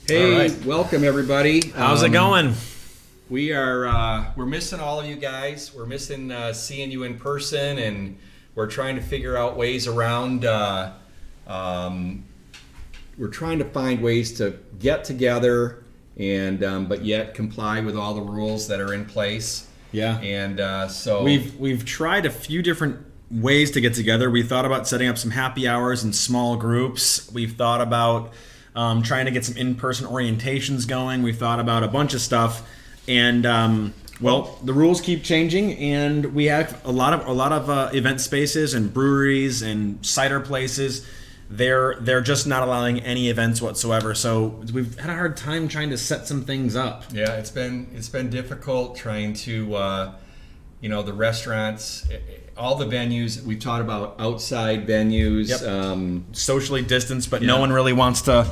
Hey, welcome everybody. How's it going? We're missing all of you guys. We're missing seeing you in person, and we're trying to figure out ways around. We're trying to find ways to get together and but yet comply with all the rules that are in place. Yeah. And so we've tried a few different ways to get together. We thought about setting up some happy hours in small groups. We've thought about trying to get some in-person orientations going. We've thought about a bunch of stuff, and the rules keep changing, and we have a lot of event spaces and breweries and cider places. They're just not allowing any events whatsoever. So we've had a hard time trying to set some things up. Yeah, it's been difficult trying to the restaurants, all the venues. We've talked about outside venues, socially distanced, but no one really wants to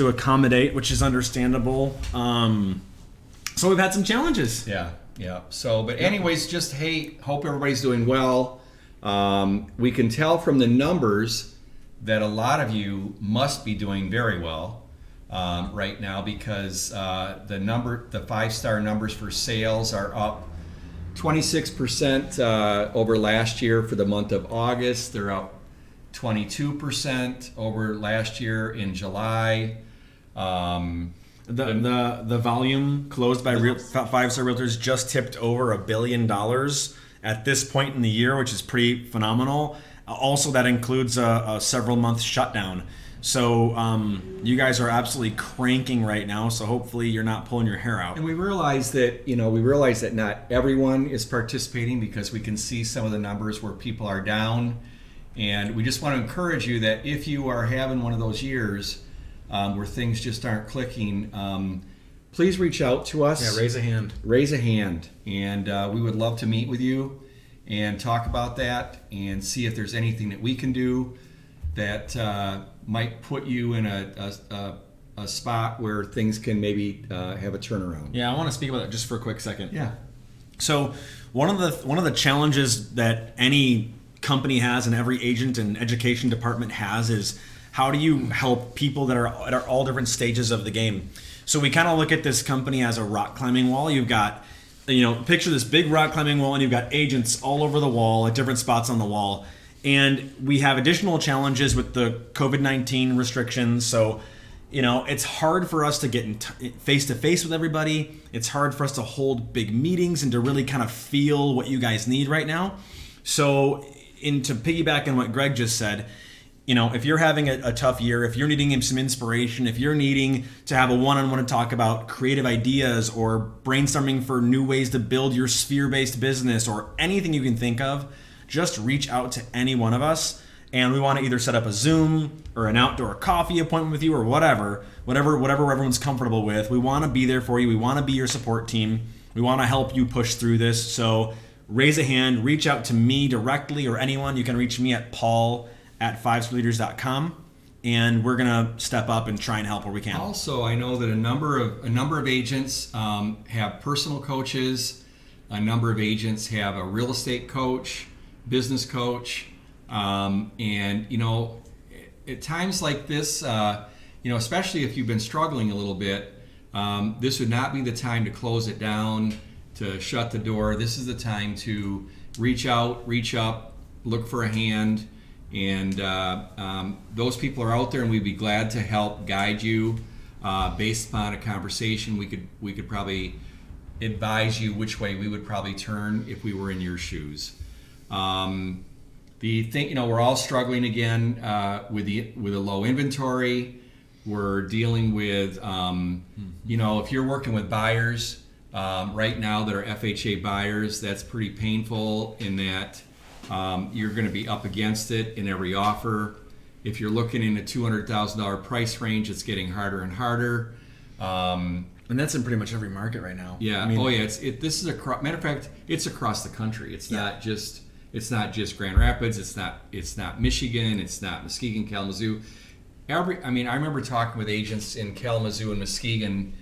accommodate, which is understandable. So we've had some challenges. Yeah. So, but anyways, just hope everybody's doing well. We can tell from the numbers that a lot of you must be doing very well right now, because the 5-star numbers for sales are up 26% over last year for the month of August. They're up 22% over last year in July. The volume closed by 5-star realtors just tipped over $1 billion at this point in the year, which is pretty phenomenal. Also, that includes a several month shutdown. So you guys are absolutely cranking right now. So hopefully you're not pulling your hair out. And we realize that not everyone is participating, because we can see some of the numbers where people are down. And we just want to encourage you that if you are having one of those years where things just aren't clicking, please reach out to us. Yeah, raise a hand. Raise a hand. And we would love to meet with you and talk about that and see if there's anything that we can do that might put you in a spot where things can maybe have a turnaround. Yeah, I want to speak about that just for a quick second. Yeah. So one of the challenges that any company has and every agent and education department has is, how do you help people that are at all different stages of the game? So we kind of look at this company as a rock climbing wall. You've got, picture this big rock climbing wall, and you've got agents all over the wall at different spots on the wall. And we have additional challenges with the COVID-19 restrictions. So, it's hard for us to get face-to-face with everybody. It's hard for us to hold big meetings and to really kind of feel what you guys need right now. So, to piggyback on what Greg just said, if you're having a tough year, if you're needing some inspiration, if you're needing to have a one-on-one to talk about creative ideas or brainstorming for new ways to build your sphere-based business or anything you can think of, just reach out to any one of us, and we want to either set up a Zoom or an outdoor coffee appointment with you or whatever everyone's comfortable with. We want to be there for you. We want to be your support team. We want to help you push through this. So raise a hand, reach out to me directly or anyone. You can reach me at paul@5starleaders.com, and we're gonna step up and try and help where we can. Also, I know that a number of agents have personal coaches. A number of agents have a real estate coach, business coach, and at times like this, especially if you've been struggling a little bit, this would not be the time to close it down, to shut the door. This is the time to reach out, reach up, look for a hand, and those people are out there, and we'd be glad to help guide you based upon a conversation. We could probably advise you which way we would probably turn if we were in your shoes. We're all struggling again with a low inventory. We're dealing with, if you're working with buyers right now that are FHA buyers, that's pretty painful in that you're going to be up against it in every offer. If you're looking in a $200,000 price range, it's getting harder and harder. And that's in pretty much every market right now. Yeah. This is matter of fact, it's across the country. It's not just Grand Rapids. It's not Michigan. It's not Muskegon, Kalamazoo. I remember talking with agents in Kalamazoo and Muskegon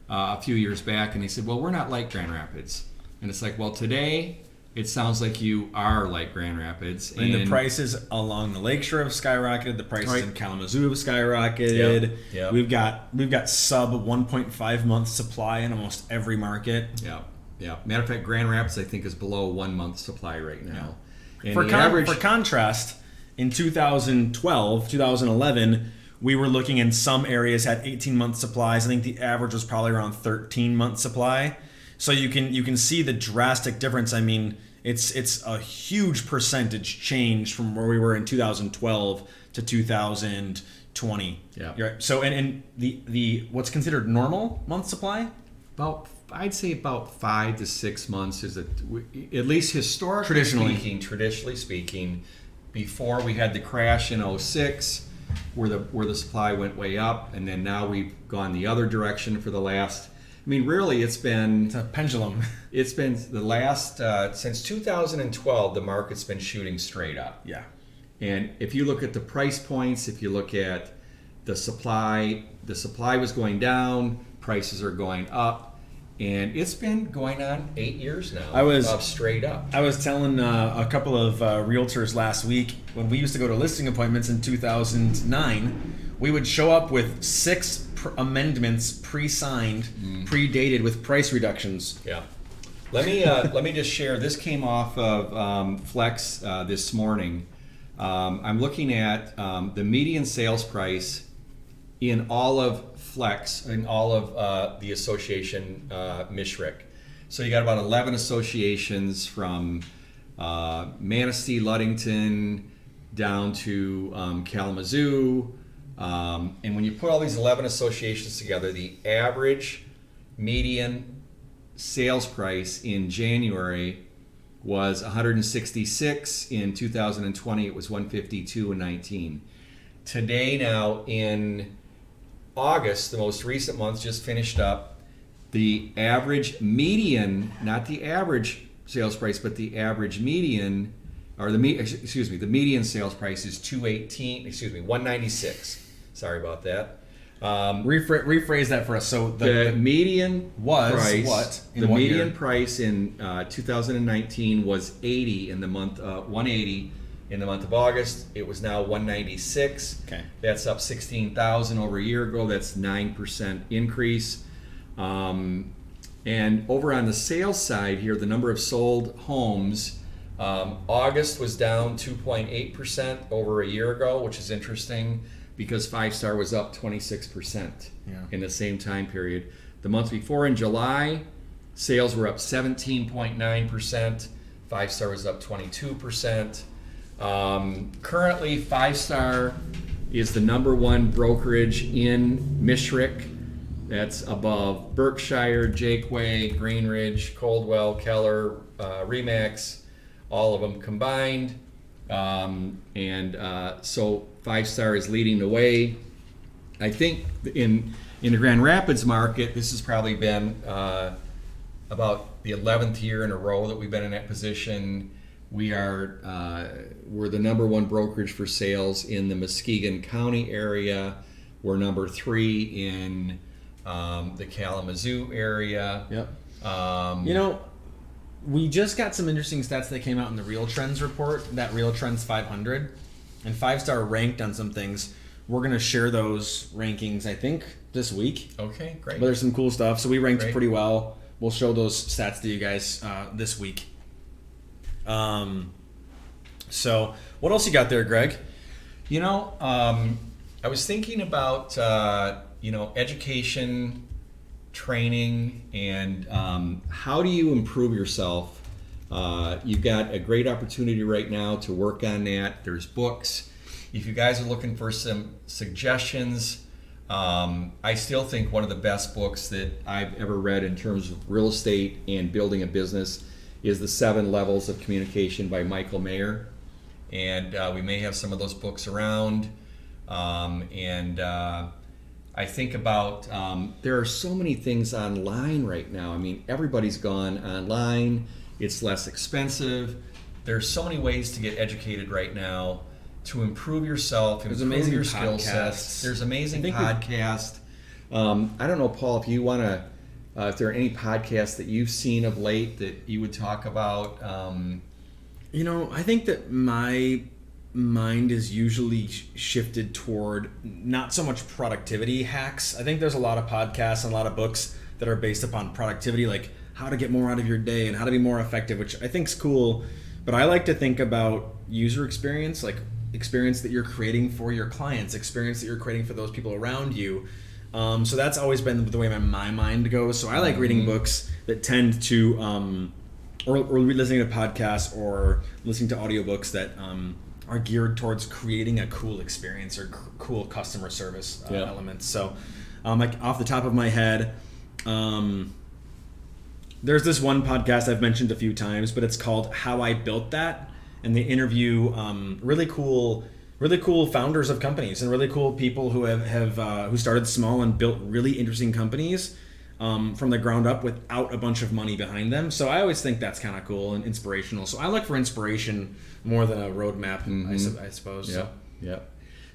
a few years back, and they said, "Well, we're not like Grand Rapids." And it's like, well, today it sounds like you are like Grand Rapids. And the prices along the lakeshore have skyrocketed. The prices Right. in Kalamazoo have skyrocketed. Yep. We've got sub 1.5 month supply in almost every market. Yeah. Matter of fact, Grand Rapids I think is below 1 month supply right now. And For the average, for contrast, in 2012, 2011, we were looking in some areas had 18-month supplies. I think the average was probably around 13-month supply. So you can see the drastic difference. I mean, it's a huge percentage change from where we were in 2012 to 2020. Yeah. So and the what's considered normal month supply? I'd say about 5 to 6 months is at least traditionally speaking, before we had the crash in '06, where the supply went way up, and then now we've gone the other direction for the last. I mean, really, it's a pendulum. It's been the last since 2012. The market's been shooting straight up. Yeah. And if you look at the price points, if you look at the supply was going down, prices are going up. And it's been going on 8 years now. Of straight up. I was telling a couple of realtors last week, when we used to go to listing appointments in 2009, we would show up with 6 amendments pre-signed, pre-dated with price reductions. Yeah. Let me just share. This came off of Flex this morning. I'm looking at the median sales price in all of Flex, in all of the association Mishrick. So you got about 11 associations from Manistee, Ludington, down to Kalamazoo. And when you put all these 11 associations together, the average median sales price in January was 166. In 2020, it was 152.19. Today, now in August, the most recent month just finished up, the average median, not the average sales price, but the average median, or the median sales price is 196. Sorry about that. Rephrase that for us. So the median was price, what? The median price in 2019 was 80 in the month 180 in the month of August. It was now 196. Okay. That's up 16,000 over a year ago. That's 9% increase. And over on the sales side here, the number of sold homes, August was down 2.8% over a year ago, which is interesting because 5-star was up 26% in the same time period. The month before, in July, sales were up 17.9%. 5-star was up 22%. Currently, 5-star is the number one brokerage in Mishrick. That's above Berkshire, Jakeway, Greenridge, Coldwell, Keller, Remax, all of them combined. So 5-star is leading the way. I think in the Grand Rapids market, this has probably been about the 11th year in a row that we've been in that position. We're the number one brokerage for sales in the Muskegon County area. We're number 3 in the Kalamazoo area. Yep. We just got some interesting stats that came out in the Real Trends report, that Real Trends 500, and 5-star ranked on some things. We're going to share those rankings, I think, this week. Okay, great. But there's some cool stuff. So we ranked Great. pretty well. We'll show those stats to you guys this week. So what else you got there, Greg? I was thinking about education, training, and how do you improve yourself? You've got a great opportunity right now to work on that. There's books. If you guys are looking for some suggestions, I still think one of the best books that I've ever read in terms of real estate and building a business is The 7 Levels of Communication by Michael Mayer. And we may have some of those books around. I think about, there are so many things online right now. I mean, everybody's gone online. It's less expensive. There's so many ways to get educated right now to improve yourself, improve your skill sets. There's amazing podcasts. I don't know, Paul, if you want to if there are any podcasts that you've seen of late that you would talk about. I think that my mind is usually shifted toward not so much productivity hacks. I think there's a lot of podcasts and a lot of books that are based upon productivity, like how to get more out of your day and how to be more effective, which I think is cool. But I like to think about user experience, like experience that you're creating for your clients, experience that you're creating for those people around you. So that's always been the way my mind goes. So I like reading books that tend to, or listening to podcasts or listening to audiobooks that are geared towards creating a cool experience or cool customer service elements. So like off the top of my head, there's this one podcast I've mentioned a few times, but it's called How I Built That. And they interview really cool founders of companies and really cool people who have who started small and built really interesting companies from the ground up without a bunch of money behind them. So I always think that's kind of cool and inspirational. So I look for inspiration more than a roadmap, I suppose. Yeah. Yeah.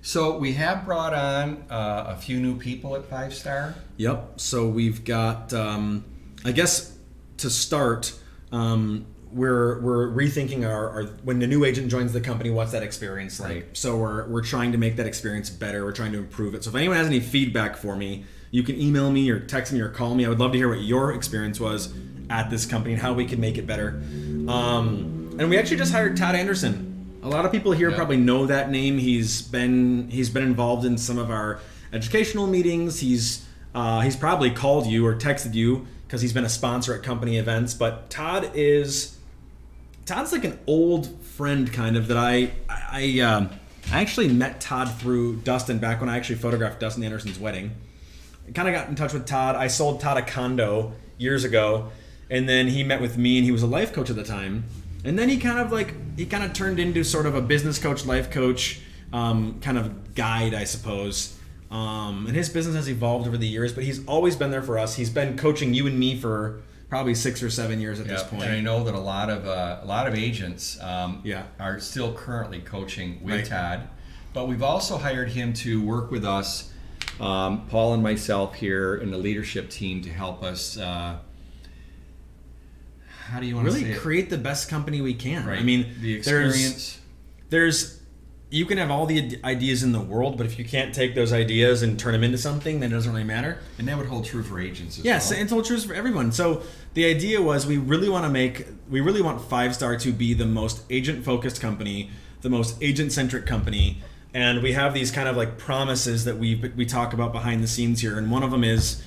So we have brought on a few new people at 5 Star. Yep. So we've got, I guess, to start. We're rethinking our when the new agent joins the company, what's that experience like? Right. So we're trying to make that experience better. We're trying to improve it. So if anyone has any feedback for me, you can email me or text me or call me. I would love to hear what your experience was at this company and how we can make it better. And we actually just hired Todd Anderson. A lot of people here probably know that name. He's been involved in some of our educational meetings. He's probably called you or texted you because he's been a sponsor at company events. But Todd's like an old friend kind of that I actually met Todd through Dustin back when I actually photographed Dustin Anderson's wedding. I kind of got in touch with Todd. I sold Todd a condo years ago, and then he met with me, and he was a life coach at the time. And then he kind of turned into sort of a business coach, life coach, kind of guide, I suppose. And his business has evolved over the years, but he's always been there for us. He's been coaching you and me for probably 6 or 7 years at this point. And I know that a lot of agents are still currently coaching with Todd, but we've also hired him to work with us, Paul and myself here in the leadership team, to help us. How do you want to say create the best company we can? Right. I mean, the experience. You can have all the ideas in the world, but if you can't take those ideas and turn them into something, then it doesn't really matter. And that would hold true for agents as well. Yes, and it holds true for everyone. So the idea was we really want 5 Star to be the most agent-focused company, the most agent-centric company, and we have these kind of like promises that we talk about behind the scenes here, and one of them is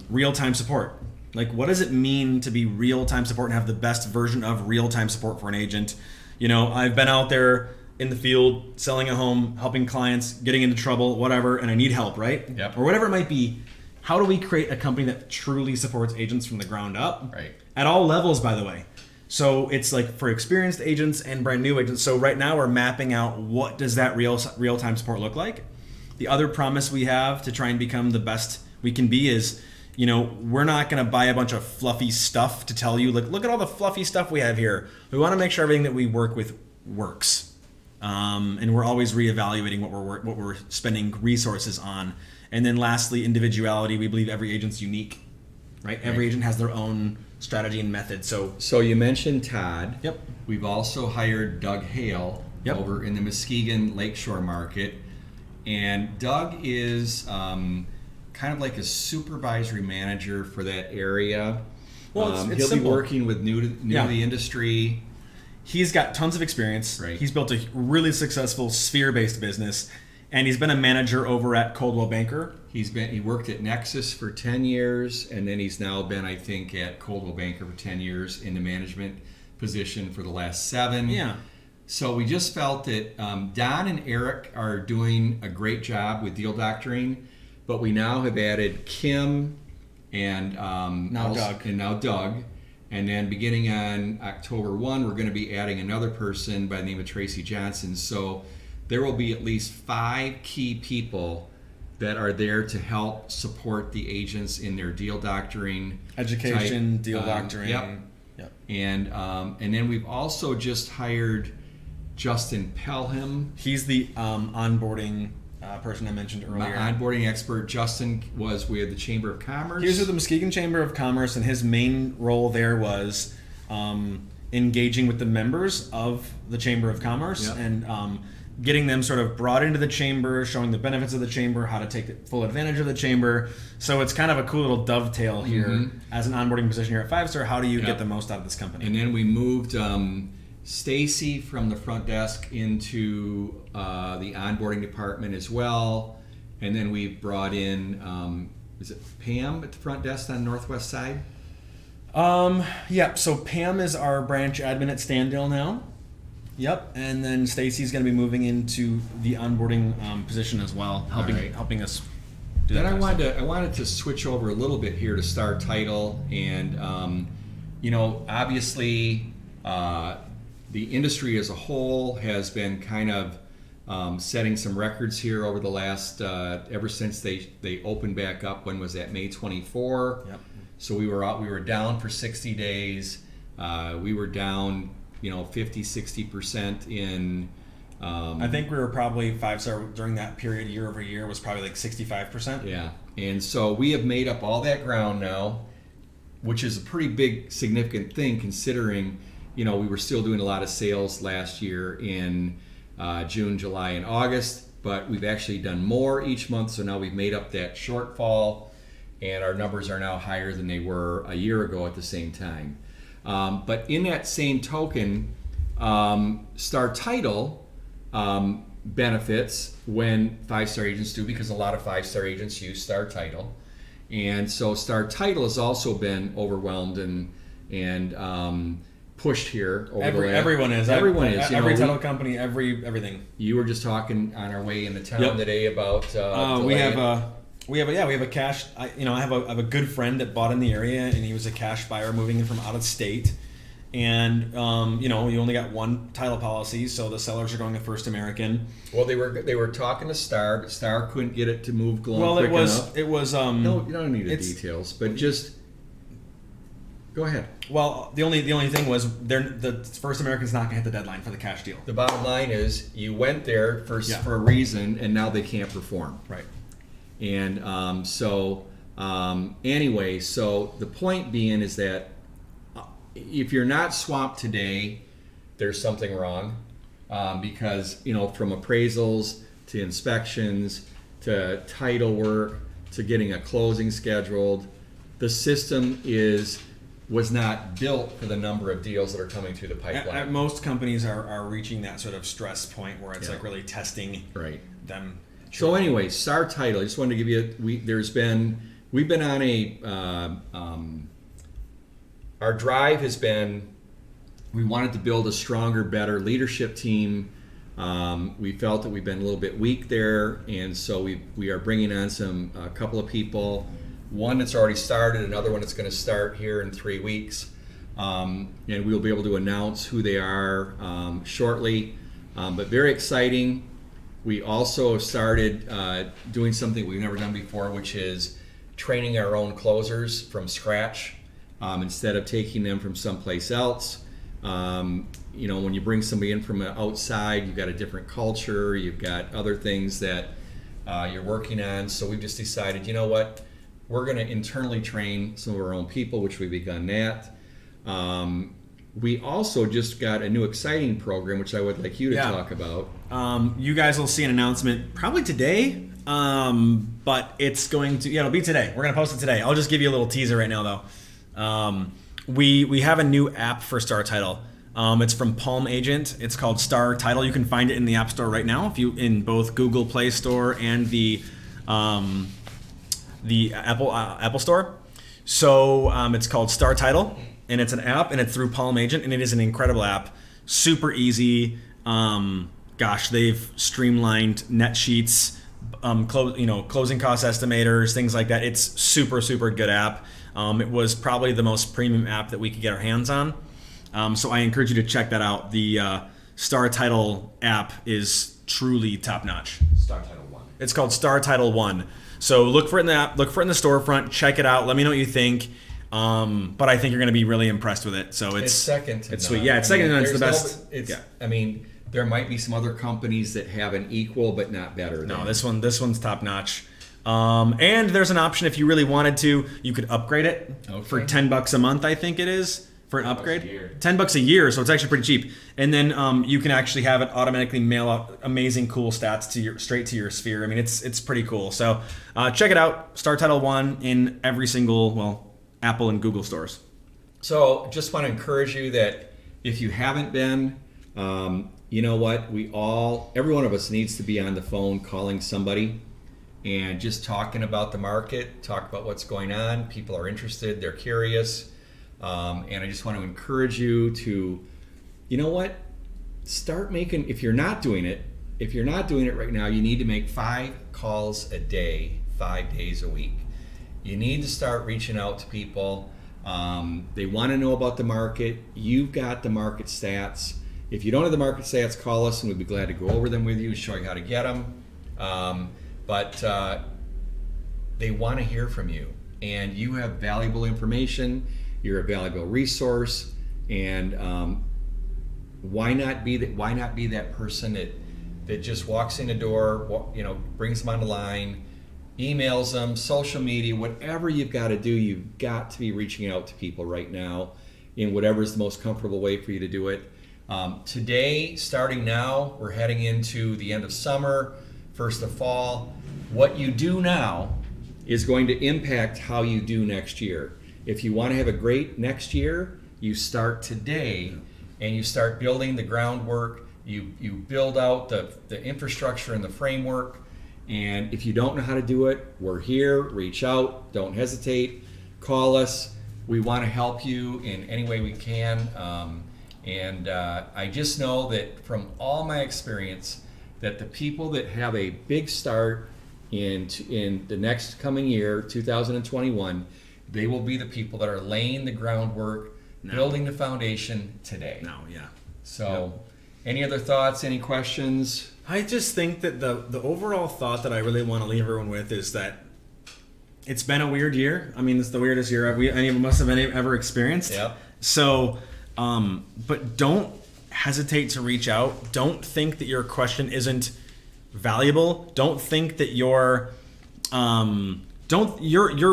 real-time support. Like, what does it mean to be real-time support and have the best version of real-time support for an agent? You know, I've been out there in the field, selling a home, helping clients, getting into trouble, whatever, and I need help, right? Yep. Or whatever it might be. How do we create a company that truly supports agents from the ground up? Right. At all levels, by the way. So it's like for experienced agents and brand new agents. So right now we're mapping out what does that real-time support look like. The other promise we have to try and become the best we can be is, you know, we're not going to buy a bunch of fluffy stuff to tell you, like, look at all the fluffy stuff we have here. We want to make sure everything that we work with works. And we're always reevaluating what we're spending resources on. And then lastly, individuality. We believe every agent's unique, right? Every agent has their own strategy and method. So you mentioned Todd. Yep. We've also hired Doug Hale over in the Muskegon Lakeshore market. And Doug is kind of like a supervisory manager for that area. Well, it's he'll simple. be working with new to the industry. He's got tons of experience. Right. He's built a really successful sphere-based business, and he's been a manager over at Coldwell Banker. He worked at Nexus for 10 years, and then he's now been, I think, at Coldwell Banker for 10 years in the management position for the last 7. Yeah. So we just felt that Don and Eric are doing a great job with deal doctoring, but we now have added Kim and now Doug. And then beginning on October 1, we're going to be adding another person by the name of Tracy Johnson. So there will be at least 5 key people that are there to help support the agents in their deal doctoring. Education, deal doctoring. Yep. And then we've also just hired Justin Pelham. He's the onboarding person I mentioned earlier. My onboarding expert, Justin, was with the Chamber of Commerce. He was with the Muskegon Chamber of Commerce, and his main role there was engaging with the members of the Chamber of Commerce and getting them sort of brought into the chamber, showing the benefits of the chamber, how to take full advantage of the chamber. So it's kind of a cool little dovetail here as an onboarding position here at 5-Star. How do you get the most out of this company? And then we moved Stacy from the front desk into the onboarding department as well. And then we brought in, is it Pam at the front desk on the northwest side? Yeah, so Pam is our branch admin at Standale now. Yep, and then Stacy's going to be moving into the onboarding position as well, helping us do that. Then I wanted to switch over a little bit here to Star Title, and obviously the industry as a whole has been kind of setting some records here over the last ever since they opened back up. When was that? May 24. Yep. So we were down for 60 days. We were down 50-60% in I think we were probably 5-star during that period year over year was probably like 65%. Yeah. And so we have made up all that ground now, which is a pretty big significant thing considering we were still doing a lot of sales last year in June, July, and August, but we've actually done more each month. So now we've made up that shortfall, and our numbers are now higher than they were a year ago at the same time. But in that same token, Star Title benefits when 5-star agents do, because a lot of 5-star agents use Star Title. And so Star Title has also been overwhelmed and pushed here over the last... Everyone is. Every title company, everything. You were just talking on our way into town today about... We have a cash. I have a good friend that bought in the area, and he was a cash buyer moving in from out of state. And you only got one title policy, so the sellers are going with First American. Well, they were talking to Star, but Star couldn't get it to move quick enough. It was. No, you don't need the details, but just go ahead. Well, the only thing was the First American's not going to hit the deadline for the cash deal. The bottom line is you went there for a reason, and now they can't perform. Right. And anyway, so the point being is that if you're not swamped today, there's something wrong, because from appraisals to inspections to title work to getting a closing scheduled, the system was not built for the number of deals that are coming through the pipeline. Most companies are reaching that sort of stress point where it's like really testing them. So anyway, Star Title, I just wanted to give you, we've been on our drive has been, we wanted to build a stronger, better leadership team. We felt that we've been a little bit weak there, and so we are bringing on a couple of people. One that's already started, another one that's going to start here in 3 weeks. And we'll be able to announce who they are shortly, but very exciting. We also have started doing something we've never done before, which is training our own closers from scratch instead of taking them from someplace else. When you bring somebody in from outside, you've got a different culture, you've got other things that you're working on. So we've just decided, you know what, we're going to internally train some of our own people, which we've begun that. We also just got a new exciting program, which I would like you to talk about. You guys will see an announcement probably today, but it's going to, it'll be today. We're going to post it today. I'll just give you a little teaser right now, though. We have a new app for Star Title. It's from Palm Agent. It's called Star Title. You can find it in the App Store right now, in both Google Play Store and the Apple Store. So it's called Star Title. And it's an app, and it's through Palm Agent, and it is an incredible app. Super easy. They've streamlined net sheets, closing cost estimators, things like that. It's super, super good app. It was probably the most premium app that we could get our hands on. So I encourage you to check that out. The Star Title app is truly top notch. Star Title 1. It's called Star Title 1. So look for it in the app, look for it in the storefront, check it out. Let me know what you think. But I think you're going to be really impressed with it. So it's second to it's none. Sweet. Yeah, it's second to none. It's the best. There might be some other companies that have an equal but not better. No, than. this one's top notch. And there's an option if you really wanted to, you could upgrade it for $10 a month, I think it is, for an upgrade. $10 a year, so it's actually pretty cheap. And then you can actually have it automatically mail out amazing, cool stats to straight to your sphere. I mean, it's pretty cool. So check it out. Star Title 1 in every single Apple and Google stores. So just want to encourage you that if you haven't been, you know what? Every one of us needs to be on the phone calling somebody and just talking about the market, talk about what's going on. People are interested, they're curious. And I just want to encourage you to, you know what? Start making, if you're not doing it right now, you need to make 5 calls a day, 5 days a week. You need to start reaching out to people. They want to know about the market. You've got the market stats. If you don't have the market stats, call us and we'd be glad to go over them with you and show you how to get them. But they want to hear from you, and you have valuable information. You're a valuable resource, and why not be that person that just walks in the door, brings them on the line, emails them, social media, whatever you've got to do. You've got to be reaching out to people right now in whatever is the most comfortable way for you to do it. Today, starting now, we're heading into the end of summer, first of fall. What you do now is going to impact how you do next year. If you want to have a great next year, you start today and you start building the groundwork. You build out the infrastructure and the framework. And if you don't know how to do it, we're here. Reach out. Don't hesitate. Call us. We want to help you in any way we can. And I just know that from all my experience, that the people that have a big start in the next coming year, 2021, they will be the people that are laying the groundwork, building the foundation today. So, any other thoughts, any questions? I just think that the overall thought that I really want to leave everyone with is that it's been a weird year. I mean, it's the weirdest year any of us have ever experienced. Yep. So, but don't hesitate to reach out. Don't think that your question isn't valuable. Don't think that you're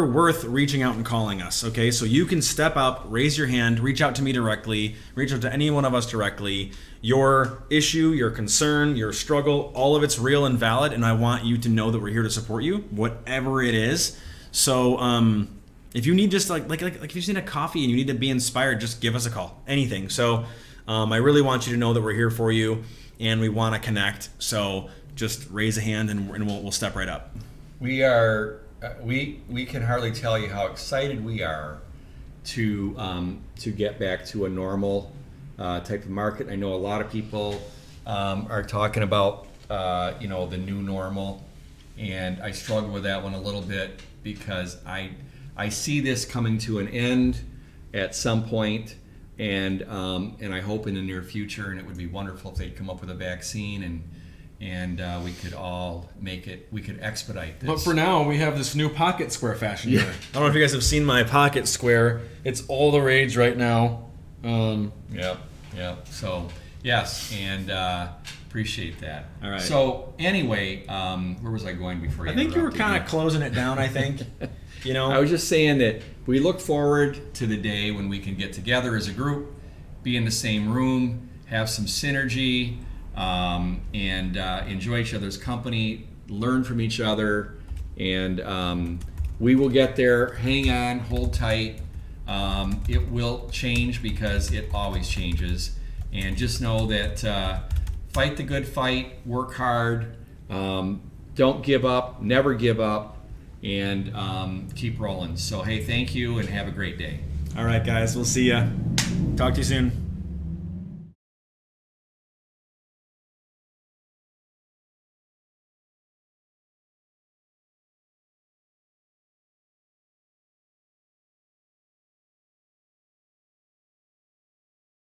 worth reaching out and calling us. Okay, so you can step up, raise your hand, reach out to me directly, reach out to any one of us directly. Your issue, your concern, your struggle, all of it's real and valid, and I want you to know that we're here to support you, whatever it is. So if you need just like if you just need a coffee and you need to be inspired, just give us a call. Anything. So I really want you to know that we're here for you and we want to connect. So just raise a hand and we'll step right up. We are we can hardly tell you how excited we are to get back to a normal type of market. I know a lot of people are talking about the new normal, and I struggle with that one a little bit because I see this coming to an end at some point, and I hope in the near future. And it would be wonderful if they'd come up with a vaccine and we could all make it. We could expedite this. But for now, we have this new pocket square fashion here. I don't know if you guys have seen my pocket square. It's all the rage right now. Yeah. So yes, and appreciate that. All right. So anyway, where was I going before you? I think you were interrupted kind me? of closing it down. I think. I was just saying that we look forward to the day when we can get together as a group, be in the same room, have some synergy, and enjoy each other's company, learn from each other, and we will get there. Hang on, hold tight. It will change because it always changes. And just know that fight the good fight, work hard, don't give up, never give up, and keep rolling. So hey, thank you and have a great day. All right, guys, we'll see ya. Talk to you soon.